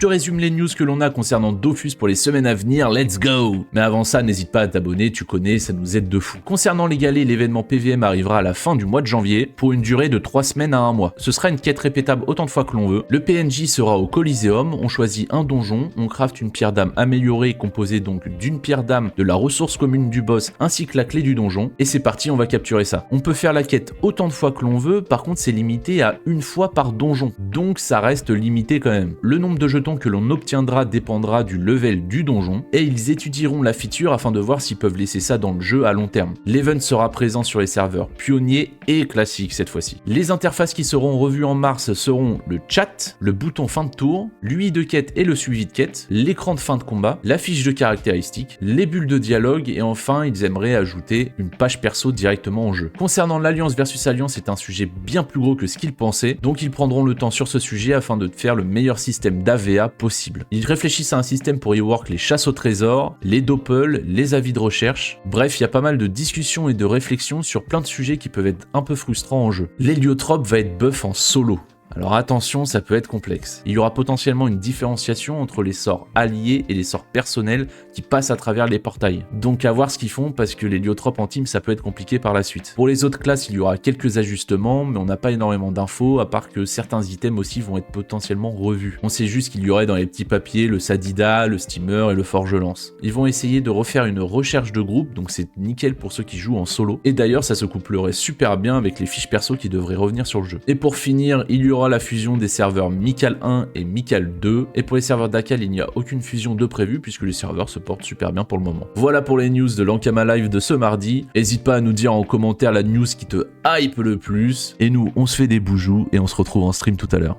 Je résume les news que l'on a concernant Dofus pour les semaines à venir, let's go! Mais avant ça, n'hésite pas à t'abonner, tu connais, ça nous aide de fou. Concernant les galets, l'événement PVM arrivera à la fin du mois de janvier pour une durée de 3 semaines à 1 mois. Ce sera une quête répétable autant de fois que l'on veut. Le PNJ sera au Coliseum, on choisit un donjon, on craft une pierre d'âme améliorée composée donc d'une pierre d'âme, de la ressource commune du boss ainsi que la clé du donjon, et c'est parti, on va capturer ça. On peut faire la quête autant de fois que l'on veut, par contre c'est limité à une fois par donjon, donc ça reste limité quand même. Le nombre de jetons que l'on obtiendra dépendra du level du donjon, et ils étudieront la feature afin de voir s'ils peuvent laisser ça dans le jeu à long terme. L'event sera présent sur les serveurs pionniers et classiques cette fois-ci. Les interfaces qui seront revues en mars seront le chat, le bouton fin de tour, l'UI de quête et le suivi de quête, l'écran de fin de combat, la fiche de caractéristiques, les bulles de dialogue, et enfin ils aimeraient ajouter une page perso directement en jeu. Concernant l'Alliance versus Alliance, c'est un sujet bien plus gros que ce qu'ils pensaient, donc ils prendront le temps sur ce sujet afin de faire le meilleur système d'AVA possible. Ils réfléchissent à un système pour rework les chasses au trésor, les doppels, les avis de recherche. Bref, il y a pas mal de discussions et de réflexions sur plein de sujets qui peuvent être un peu frustrants en jeu. L'héliotrope va être buff en solo. Alors attention, ça peut être complexe. Il y aura potentiellement une différenciation entre les sorts alliés et les sorts personnels qui passent à travers les portails. Donc à voir ce qu'ils font parce que l'héliotrope en team ça peut être compliqué par la suite. Pour les autres classes, il y aura quelques ajustements, mais on n'a pas énormément d'infos à part que certains items aussi vont être potentiellement revus. On sait juste qu'il y aurait dans les petits papiers le Sadida, le Steamer et le Forge-Lance. Ils vont essayer de refaire une recherche de groupe, donc c'est nickel pour ceux qui jouent en solo. Et d'ailleurs ça se couplerait super bien avec les fiches perso qui devraient revenir sur le jeu. Et pour finir, il y aura la fusion des serveurs Mikal 1 et Mikal 2, et pour les serveurs d'Akal il n'y a aucune fusion de prévue puisque les serveurs se portent super bien pour le moment. Voilà pour les news de l'Ankama Live de ce mardi. N'hésite pas à nous dire en commentaire la news qui te hype le plus, et nous on se fait des boujous et on se retrouve en stream tout à l'heure.